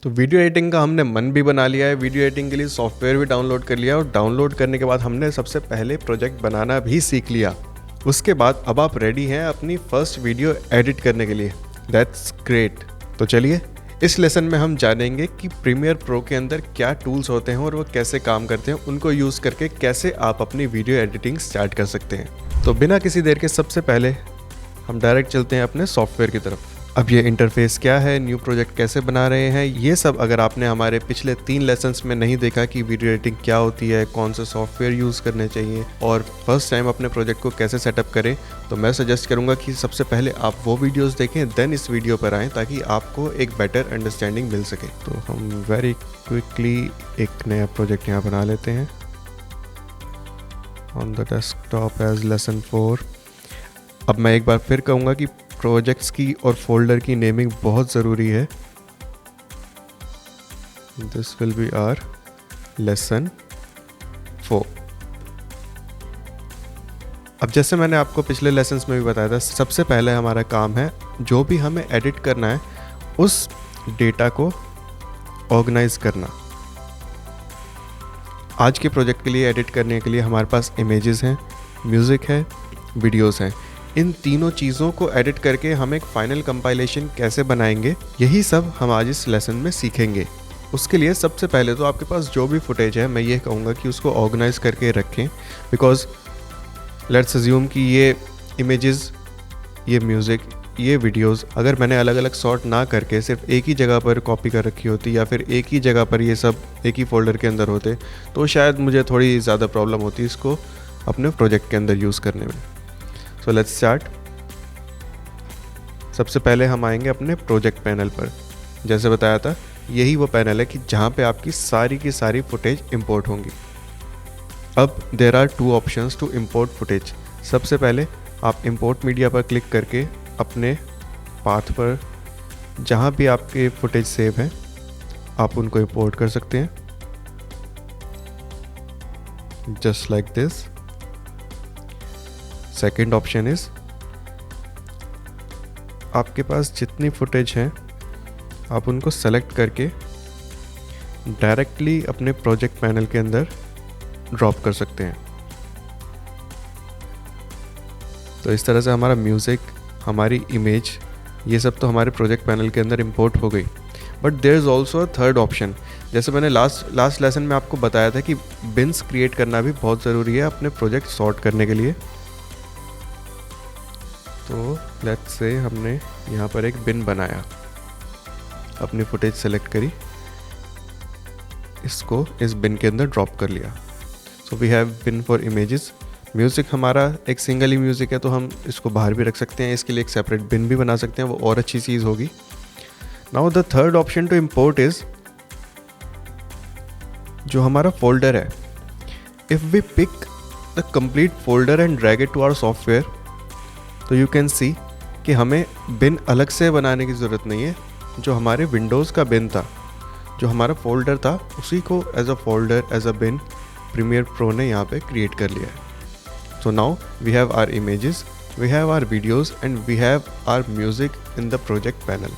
तो video editing का हमने मन भी बना लिया है, वीडियो एडिटिंग के लिए सॉफ्टवेयर भी डाउनलोड कर लिया और डाउनलोड करने के बाद हमने सबसे पहले प्रोजेक्ट बनाना भी सीख लिया। उसके बाद अब आप रेडी हैं अपनी फर्स्ट वीडियो एडिट करने के लिए। That's great. तो चलिए इस लेसन में हम जानेंगे कि प्रीमियर प्रो के अंदर क्या टूल्स होते हैं और वो कैसे काम करते हैं, उनको यूज़ करके कैसे आप अपनी वीडियो एडिटिंग स्टार्ट कर सकते हैं। तो बिना किसी देर के सबसे पहले हम डायरेक्ट चलते हैं अपने सॉफ्टवेयर की तरफ। अब ये इंटरफेस क्या है, न्यू प्रोजेक्ट कैसे बना रहे हैं, ये सब अगर आपने हमारे पिछले 3 लेसन्स में नहीं देखा कि वीडियो एडिटिंग क्या होती है, कौन से सॉफ्टवेयर यूज़ करने चाहिए और फर्स्ट टाइम अपने प्रोजेक्ट को कैसे सेटअप करें, तो मैं सजेस्ट करूँगा कि सबसे पहले आप वो वीडियोस देखें, देन इस वीडियो पर आएँ ताकि आपको एक बेटर अंडरस्टैंडिंग मिल सके। तो हम वेरी क्विकली एक नया प्रोजेक्ट यहाँ बना लेते हैं on the desktop as lesson 4। अब मैं एक बार फिर कहूँगा कि प्रोजेक्ट्स की और फोल्डर की नेमिंग बहुत ज़रूरी है। This will be our lesson 4। अब जैसे मैंने आपको पिछले लेसन्स में भी बताया था, सबसे पहले हमारा काम है जो भी हमें एडिट करना है उस डेटा को ऑर्गेनाइज करना। आज के प्रोजेक्ट के लिए एडिट करने के लिए हमारे पास इमेजेस हैं, म्यूज़िक है, वीडियोस हैं। इन तीनों चीज़ों को एडिट करके हम एक फाइनल कंपाइलेशन कैसे बनाएंगे, यही सब हम आज इस लेसन में सीखेंगे। उसके लिए सबसे पहले तो आपके पास जो भी फुटेज है, मैं ये कहूँगा कि उसको ऑर्गेनाइज करके रखें, बिकॉज लेट्स अज्यूम कि ये इमेजेस, ये म्यूज़िक, ये वीडियोस अगर मैंने अलग अलग सॉर्ट ना करके सिर्फ एक ही जगह पर कॉपी कर रखी होती या फिर एक ही जगह पर ये सब एक ही फोल्डर के अंदर होते, तो शायद मुझे थोड़ी ज़्यादा प्रॉब्लम होती इसको अपने प्रोजेक्ट के अंदर यूज़ करने में। So let's start. सबसे पहले हम आएंगे अपने प्रोजेक्ट पैनल पर। जैसे बताया था, यही वो पैनल है कि जहाँ पे आपकी सारी की सारी फुटेज इंपोर्ट होंगी। अब there are 2 options to import footage. सबसे पहले आप इंपोर्ट मीडिया पर क्लिक करके अपने पाथ पर जहाँ भी आपके फुटेज सेव हैं आप उनको इंपोर्ट कर सकते हैं, just like this. Second option is, आपके पास जितनी फुटेज हैं आप उनको सेलेक्ट करके डायरेक्टली अपने प्रोजेक्ट पैनल के अंदर ड्रॉप कर सकते हैं। तो इस तरह से हमारा म्यूज़िक, हमारी इमेज, ये सब तो हमारे प्रोजेक्ट पैनल के अंदर इंपोर्ट हो गई। But there is also a third option. जैसे मैंने लास्ट लेसन में आपको बताया था कि बिन्स क्रिएट करना भी बहुत ज़रूरी है अपने प्रोजेक्ट सॉर्ट करने के लिए। तो लेट्स से हमने यहाँ पर एक बिन बनाया, अपनी फुटेज सेलेक्ट करी, इसको इस बिन के अंदर ड्रॉप कर लिया। So we have bin for images. Music हमारा एक सिंगल ही म्यूज़िक है तो हम इसको बाहर भी रख सकते हैं, इसके लिए एक सेपरेट बिन भी बना सकते हैं, वो और अच्छी चीज़ होगी। Now the third option to import is, जो हमारा फोल्डर है, if we pick the complete folder and drag it to our software, तो यू कैन सी कि हमें बिन अलग से बनाने की ज़रूरत नहीं है। जो हमारे विंडोज़ का बिन था, जो हमारा फोल्डर था, उसी को as a folder, as a bin Premiere Pro ने यहाँ पे क्रिएट कर लिया है। So now we have our images, we have our videos and we have our music in the project panel.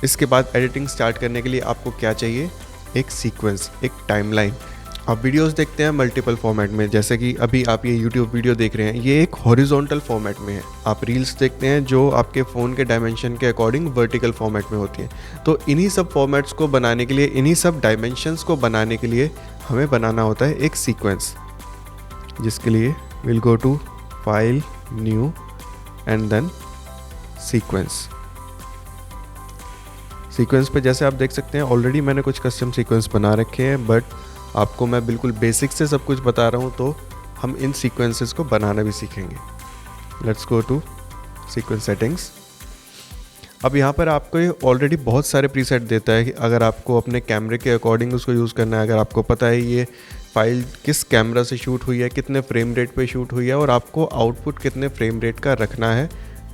इसके बाद एडिटिंग स्टार्ट करने के लिए आपको क्या चाहिए? एक सीक्वेंस, एक टाइमलाइन। आप वीडियोस देखते हैं मल्टीपल फॉर्मेट में, जैसे कि अभी आप ये यूट्यूब वीडियो देख रहे हैं, ये एक हॉरिजॉन्टल फॉर्मेट में है। आप रील्स देखते हैं जो आपके फ़ोन के डायमेंशन के अकॉर्डिंग वर्टिकल फॉर्मेट में होती हैं। तो इन्हीं सब फॉर्मेट्स को बनाने के लिए, इन्हीं सब डायमेंशंस को बनाने के लिए हमें बनाना होता है एक सीक्वेंस, जिसके लिए will go to file, new and then sequence. Sequence पे जैसे आप देख सकते हैं ऑलरेडी मैंने कुछ कस्टम सीक्वेंस बना रखे हैं, बट आपको मैं बिल्कुल बेसिक से सब कुछ बता रहा हूँ, तो हम इन सीक्वेंसेस को बनाना भी सीखेंगे। Let's go to sequence settings. अब यहाँ पर आपको ये ऑलरेडी बहुत सारे प्रीसेट देता है कि अगर आपको अपने कैमरे के अकॉर्डिंग उसको यूज़ करना है, अगर आपको पता है ये फाइल किस कैमरा से शूट हुई है, कितने फ्रेम रेट पे शूट हुई है और आपको आउटपुट कितने फ्रेम रेट का रखना है।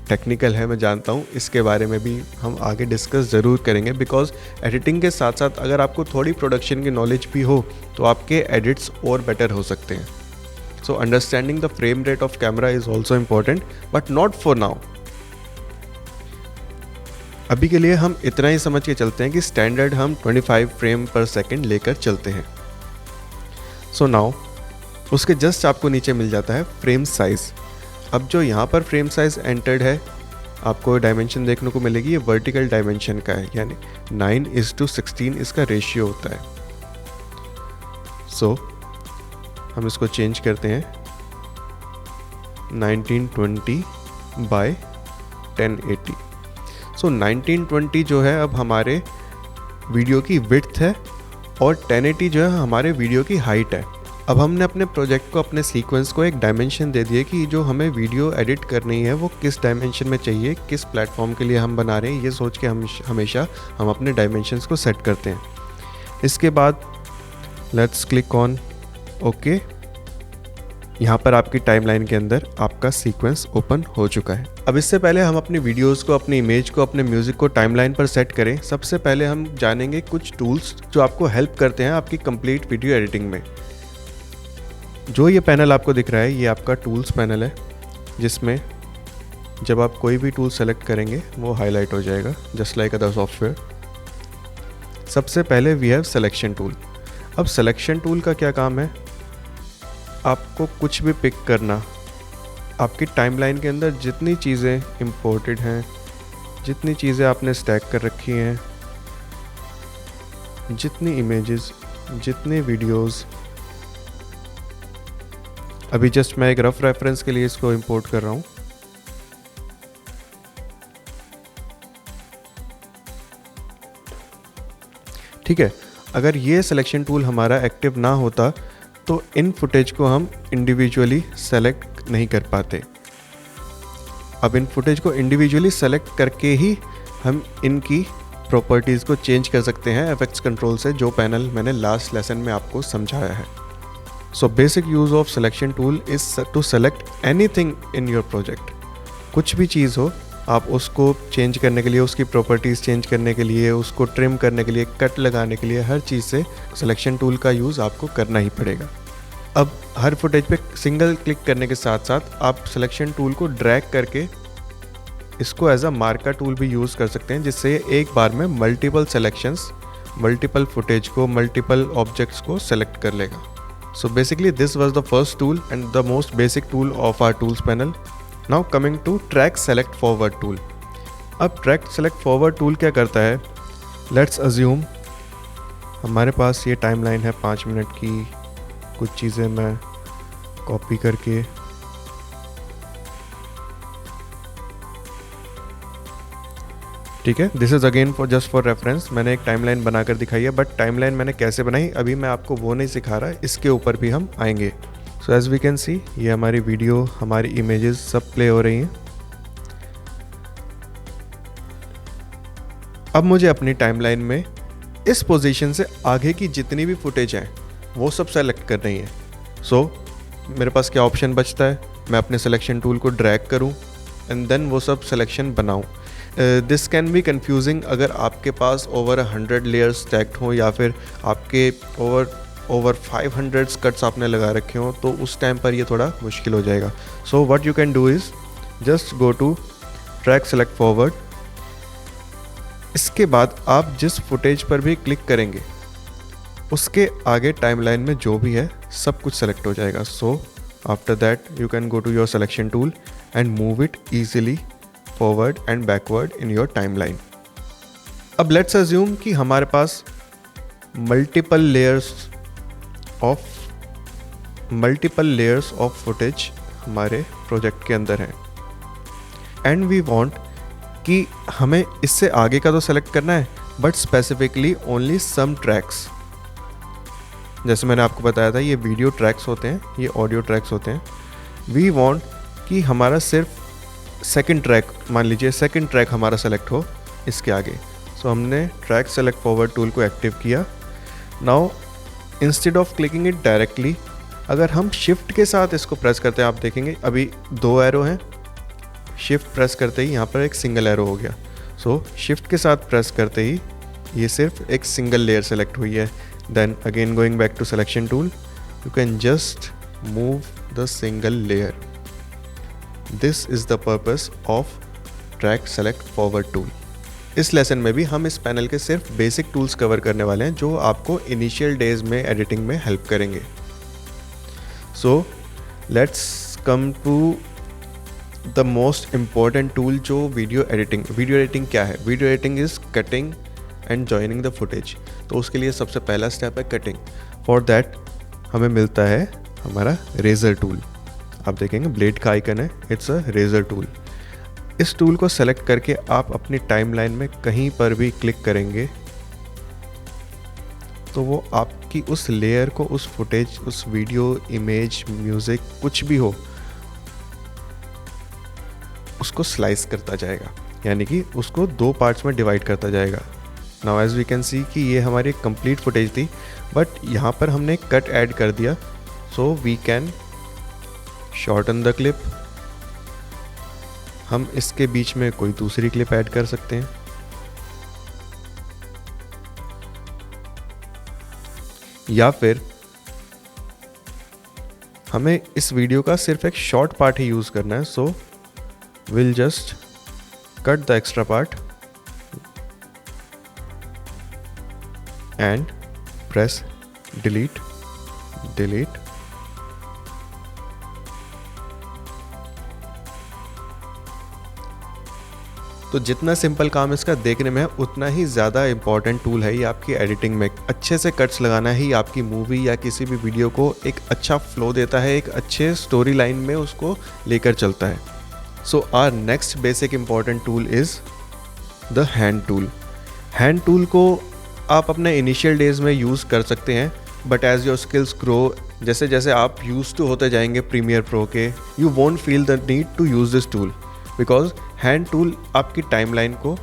टेक्निकल है, मैं जानता हूँ, इसके बारे में भी हम आगे डिस्कस ज़रूर करेंगे, बिकॉज एडिटिंग के साथ साथ अगर आपको थोड़ी प्रोडक्शन की नॉलेज भी हो तो आपके एडिट्स और बेटर हो सकते हैं। So understanding the frame rate of camera is also important, but not for now. अभी के लिए हम इतना ही समझ के चलते हैं कि स्टैंडर्ड हम 25 फ्रेम पर सेकंड लेकर चलते हैं। सो नाउ उसके जस्ट आपको नीचे मिल जाता है फ्रेम साइज़। अब जो यहाँ पर फ्रेम साइज़ एंटर्ड है, आपको डायमेंशन देखने को मिलेगी, ये वर्टिकल डायमेंशन का है, यानी 9:16 इसका रेशियो होता है। सो हम इसको चेंज करते हैं 1920 बाय 1080। सो 1920 जो है अब हमारे वीडियो की विड्थ है और 1080 जो है हमारे वीडियो की हाइट है। अब हमने अपने प्रोजेक्ट को, अपने सीक्वेंस को एक डायमेंशन दे दिए कि जो हमें वीडियो एडिट करनी है वो किस डायमेंशन में चाहिए, किस प्लेटफॉर्म के लिए हम बना रहे हैं, ये सोच के हम हमेशा अपने डायमेंशंस को सेट करते हैं। इसके बाद लेट्स क्लिक ऑन ओके। यहाँ पर आपकी टाइमलाइन के अंदर आपका सीक्वेंस ओपन हो चुका है। अब इससे पहले हम अपनी वीडियोस को, अपनी इमेज को, अपने म्यूज़िक को टाइमलाइन पर सेट करें, सबसे पहले हम जानेंगे कुछ टूल्स जो आपको हेल्प करते हैं आपकी कंप्लीट वीडियो एडिटिंग में। जो ये पैनल आपको दिख रहा है, ये आपका टूल्स पैनल है, जिसमें जब आप कोई भी टूल सेलेक्ट करेंगे वो हाईलाइट हो जाएगा जस्ट लाइक अदर सॉफ्टवेयर। सबसे पहले वी हैव सिलेक्शन टूल। अब सिलेक्शन टूल का क्या काम है, आपको कुछ भी पिक करना, आपकी टाइमलाइन के अंदर जितनी चीज़ें इंपोर्टेड हैं, जितनी चीज़ें आपने स्टैक कर रखी हैं, जितनी इमेजेस, जितने वीडियोस, अभी जस्ट मैं एक रफ रेफरेंस के लिए इसको इंपोर्ट कर रहा हूँ। ठीक है, अगर ये सिलेक्शन टूल हमारा एक्टिव ना होता तो इन फुटेज को हम इंडिविजुअली सेलेक्ट नहीं कर पाते। अब इन फुटेज को इंडिविजुअली सेलेक्ट करके ही हम इनकी प्रॉपर्टीज़ को चेंज कर सकते हैं एफएक्ट्स कंट्रोल से, जो पैनल मैंने लास्ट लेसन में आपको समझाया है। So basic use of selection tool is to select anything in your project. कुछ भी चीज़ हो, आप उसको चेंज करने के लिए, उसकी प्रॉपर्टीज़ चेंज करने के लिए, उसको ट्रिम करने के लिए, कट लगाने के लिए, हर चीज़ से सिलेक्शन टूल का यूज़ आपको करना ही पड़ेगा। अब हर फुटेज पे सिंगल क्लिक करने के साथ साथ आप सिलेक्शन टूल को ड्रैग करके इसको एज अ मार्कर टूल भी यूज़ कर सकते हैं, जिससे एक बार में मल्टीपल सेलेक्शंस, मल्टीपल फुटेज को, मल्टीपल ऑब्जेक्ट्स को सेलेक्ट कर लेगा। So basically this was the first tool and the most basic tool of our tools panel. Now coming to track select forward tool. अब ट्रैक सेलेक्ट फॉरवर्ड टूल क्या करता है, let's assume हमारे पास ये timeline है 5 minute की, कुछ चीज़ें मैं कॉपी करके ठीक है, this is again for just for reference, मैंने एक टाइमलाइन बनाकर दिखाई है, बट टाइमलाइन मैंने कैसे बनाई अभी मैं आपको वो नहीं सिखा रहा, इसके ऊपर भी हम आएंगे। So as we can see, ये हमारी वीडियो, हमारी इमेजेस सब प्ले हो रही हैं। अब मुझे अपनी टाइमलाइन में इस पोजीशन से आगे की जितनी भी फुटेज हैं वो सब सेलेक्ट कर रही है। सो मेरे पास क्या ऑप्शन बचता है, मैं अपने सिलेक्शन टूल को ड्रैग करूं एंड देन वो सब सिलेक्शन बनाऊं। दिस कैन बी कन्फ्यूजिंग अगर आपके पास ओवर 100 लेयर्स स्टैक्ड हों या फिर आपके ओवर 500 कट्स आपने लगा रखे हों, तो उस टाइम पर ये थोड़ा मुश्किल हो जाएगा। So what you can do is just go to track select forward. इसके बाद आप जिस फुटेज पर भी क्लिक करेंगे उसके आगे टाइमलाइन में जो भी है सब कुछ सेलेक्ट हो जाएगा। So after that you can go to your selection tool and move it easily forward and backward in your timeline. अब लेट्स अज्यूम कि हमारे पास मल्टीपल लेयर्स ऑफ फुटेज हमारे प्रोजेक्ट के अंदर हैं एंड वी वांट कि हमें इससे आगे का तो सेलेक्ट करना है but specifically only some tracks. जैसे मैंने आपको बताया था, ये वीडियो ट्रैक्स होते हैं, ये ऑडियो ट्रैक्स होते हैं। वी वांट कि हमारा सिर्फ सेकंड ट्रैक, मान लीजिए सेकंड ट्रैक हमारा सेलेक्ट हो इसके आगे। सो हमने ट्रैक सेलेक्ट फॉरवर्ड टूल को एक्टिव किया। Now instead of clicking it directly, अगर हम शिफ्ट के साथ इसको प्रेस करते हैं, आप देखेंगे अभी 2 एरो हैं, शिफ्ट प्रेस करते ही यहाँ पर एक सिंगल एरो हो गया। सो शिफ्ट के साथ प्रेस करते ही ये सिर्फ एक सिंगल लेयर सेलेक्ट हुई है। Then again going back to selection tool, you can just move the single layer. This is the purpose of track select forward tool. इस लेसन में भी हम इस पैनल के सिर्फ बेसिक टूल्स कवर करने वाले हैं जो आपको इनिशियल डेज में एडिटिंग में हेल्प करेंगे। So let's come to the most important tool जो वीडियो एडिटिंग क्या है? Video editing is cutting and joining the footage. तो उसके लिए सबसे पहला स्टेप है कटिंग। फॉर दैट हमें मिलता है हमारा रेज़र टूल। आप देखेंगे ब्लेड का आइकन है, इट्स अ रेज़र टूल। इस टूल को सेलेक्ट करके आप अपनी टाइमलाइन में कहीं पर भी क्लिक करेंगे तो वो आपकी उस लेयर को, उस फुटेज, उस वीडियो, इमेज, म्यूज़िक, कुछ भी हो, उसको स्लाइस करता जाएगा, यानी कि उसको 2 पार्ट्स में डिवाइड करता जाएगा। Now as we can see कि ये हमारी कंप्लीट फुटेज थी, बट यहाँ पर हमने कट ऐड कर दिया, so we can shorten the clip. हम इसके बीच में कोई दूसरी क्लिप ऐड कर सकते हैं, या फिर हमें इस वीडियो का सिर्फ एक शॉर्ट पार्ट ही यूज़ करना है, so will just cut the extra part and press delete. तो जितना सिंपल काम इसका देखने में है उतना ही ज़्यादा इम्पॉर्टेंट टूल है ये आपकी एडिटिंग में। अच्छे से कट्स लगाना ही आपकी मूवी या किसी भी वीडियो को एक अच्छा फ्लो देता है, एक अच्छे स्टोरी लाइन में उसको लेकर चलता है। So our next basic important tool is the hand tool. Hand tool को आप अपने इनिशियल डेज में यूज़ कर सकते हैं, but as your skills grow, जैसे जैसे आप यूज टू होते जाएंगे प्रीमियर प्रो के, you won't feel the need to use this tool, because hand tool आपकी टाइमलाइन को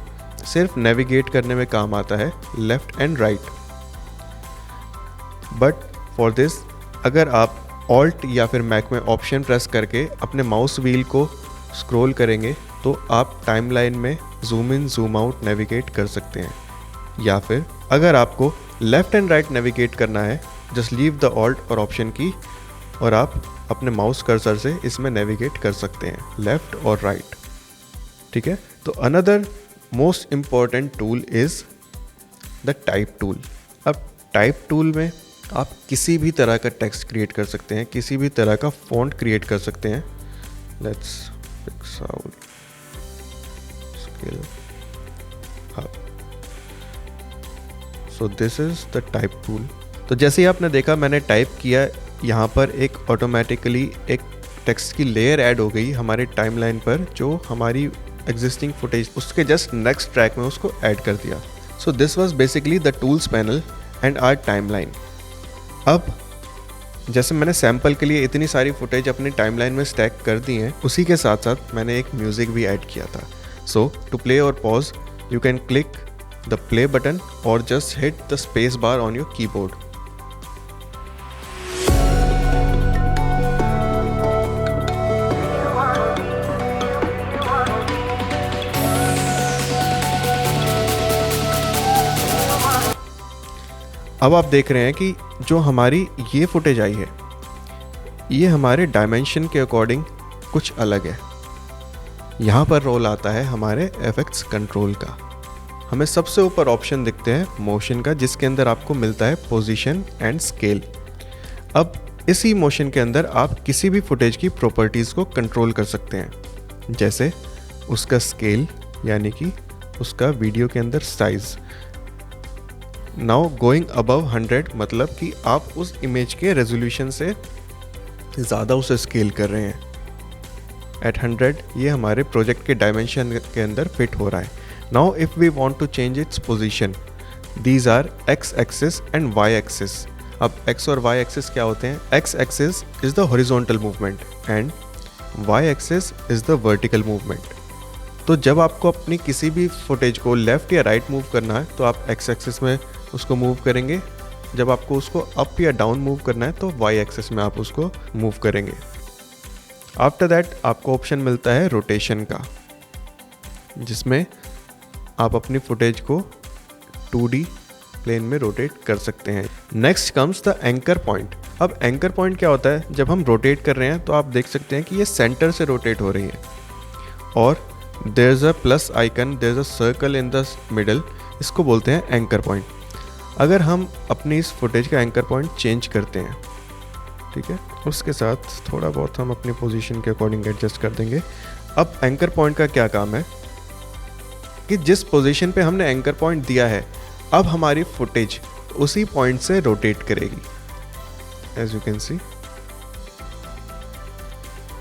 सिर्फ नेविगेट करने में काम आता है, left and right. But for this अगर आप ऑल्ट या फिर मैक में ऑप्शन प्रेस करके अपने माउस व्हील को स्क्रॉल करेंगे तो आप टाइमलाइन में zoom in zoom out navigate कर सकते हैं। या फिर अगर आपको लेफ़्ट एंड राइट नेविगेट करना है, जस्ट लीव द ऑल्ट और ऑप्शन की और आप अपने माउस कर्सर से इसमें नेविगेट कर सकते हैं, लेफ़्ट और राइट। ठीक है, तो another most important tool is the type tool. अब टाइप टूल में आप किसी भी तरह का टेक्स्ट क्रिएट कर सकते हैं, किसी भी तरह का फॉन्ट क्रिएट कर सकते हैं। Let's fix out scale up. So this is the type tool. तो जैसे ही आपने देखा मैंने टाइप किया, यहाँ पर एक ऑटोमेटिकली एक टेक्स्ट की लेयर ऐड हो गई हमारे टाइमलाइन पर, जो हमारी एग्जिस्टिंग फुटेज उसके जस्ट नेक्स्ट ट्रैक में उसको ऐड कर दिया। So this was basically the tools panel and our timeline. अब जैसे मैंने सैम्पल के लिए इतनी सारी फुटेज अपनी टाइमलाइन में स्टैक कर दी हैं, उसी के साथ साथ मैंने एक म्यूज़िक भी ऐड किया था। सो टू प्ले और pause you can click the play button और just hit the space bar on your keyboard. अब आप देख रहे हैं कि जो हमारी ये फुटेज आई है ये हमारे डायमेंशन के अकॉर्डिंग कुछ अलग है। यहाँ पर रोल आता है हमारे एफेक्ट्स कंट्रोल का। हमें सबसे ऊपर ऑप्शन दिखते हैं मोशन का, जिसके अंदर आपको मिलता है पोजीशन एंड स्केल। अब इसी मोशन के अंदर आप किसी भी फुटेज की प्रॉपर्टीज़ को कंट्रोल कर सकते हैं, जैसे उसका स्केल यानी कि उसका वीडियो के अंदर साइज़। नाउ गोइंग अबव 100 मतलब कि आप उस इमेज के रेजोल्यूशन से ज़्यादा उसे स्केल कर रहे हैं। एट 100 ये हमारे प्रोजेक्ट के डायमेंशन के अंदर फिट हो रहा है। Now if we want to change its position, these are X axis and Y axis. अब एक्स और वाई एक्सिस क्या होते हैं? X axis is the horizontal movement and Y axis is the vertical movement. तो जब आपको अपनी किसी भी फुटेज को लेफ़्ट या राइट मूव करना है तो आप एक्स एक्सिस में उसको मूव करेंगे, जब आपको उसको अप या डाउन मूव करना है तो वाई एक्सिस में आप उसको मूव करेंगे। आफ्टर दैट आपको ऑप्शन मिलता है रोटेशन का, जिसमें आप अपनी फुटेज को 2D प्लेन में रोटेट कर सकते हैं। Next comes the anchor point. अब एंकर पॉइंट क्या होता है? जब हम रोटेट कर रहे हैं तो आप देख सकते हैं कि ये सेंटर से रोटेट हो रही है और there is a plus icon, there is a circle in the middle, इसको बोलते हैं एंकर पॉइंट। अगर हम अपनी इस फुटेज का एंकर पॉइंट चेंज करते हैं, ठीक है, उसके साथ थोड़ा बहुत हम अपनी पोजीशन के अकॉर्डिंग एडजस्ट कर देंगे। अब एंकर पॉइंट का क्या काम है कि जिस पोजीशन पे हमने एंकर पॉइंट दिया है, अब हमारी फुटेज उसी पॉइंट से रोटेट करेगी। एज यू कैन सी,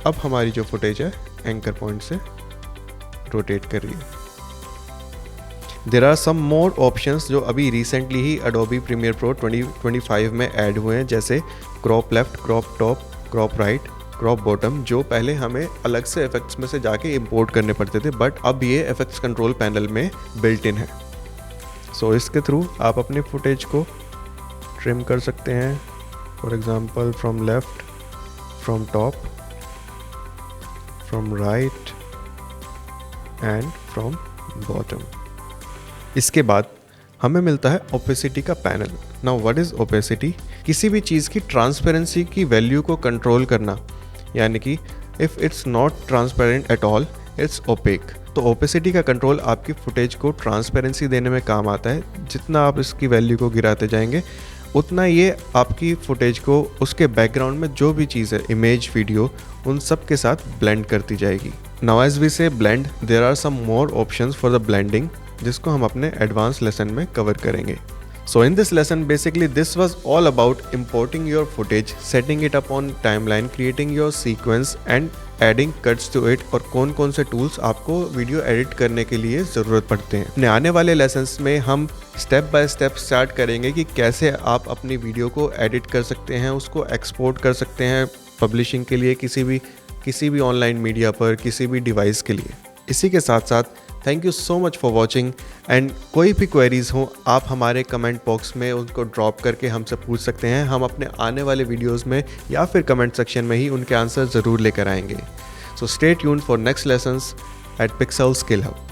अब हमारी जो फुटेज है एंकर पॉइंट से रोटेट कर रही है। There are some more options जो अभी रिसेंटली ही Adobe Premiere Pro 2025 में ऐड हुए हैं, जैसे crop left, crop top, crop right, crop bottom, जो पहले हमें अलग से इफेक्ट्स में से जाके इंपोर्ट करने पड़ते थे, बट अब ये इफेक्ट्स कंट्रोल पैनल में बिल्ट इन है। सो इसके थ्रू आप अपनी फुटेज को ट्रिम कर सकते हैं, for example from left, from top, from right and from bottom. इसके बाद हमें मिलता है ओपेसिटी का panel. Now what is opacity? किसी भी चीज़ की ट्रांसपेरेंसी की वैल्यू को कंट्रोल करना, यानी कि if it's not transparent at all, it's opaque. तो ओपेसिटी का कंट्रोल आपकी फुटेज को ट्रांसपेरेंसी देने में काम आता है। जितना आप इसकी वैल्यू को गिराते जाएंगे, उतना ये आपकी फुटेज को उसके बैकग्राउंड में जो भी चीज़ है, इमेज, वीडियो, उन सब के साथ ब्लेंड करती जाएगी। Now as we say blend, there are some more options for the blending, जिसको हम अपने एडवांस लेसन में कवर करेंगे। So in this lesson, basically this was all about importing your footage, setting it up on timeline, creating your sequence and adding cuts to it, और कौन कौन से tools आपको वीडियो एडिट करने के लिए ज़रूरत पड़ते हैं। अपने आने वाले लेसन्स में हम स्टेप बाय स्टेप स्टार्ट करेंगे कि कैसे आप अपनी वीडियो को एडिट कर सकते हैं, उसको एक्सपोर्ट कर सकते हैं पब्लिशिंग के लिए किसी भी ऑनलाइन मीडिया पर, किसी भी डिवाइस के लिए। इसी के साथ साथ thank you so much for watching, and कोई भी क्वेरीज़ हो आप हमारे कमेंट बॉक्स में उनको ड्रॉप करके हमसे पूछ सकते हैं। हम अपने आने वाले वीडियोस में या फिर कमेंट सेक्शन में ही उनके आंसर ज़रूर लेकर आएंगे। So stay tuned for next lessons at Pixel Skill hub.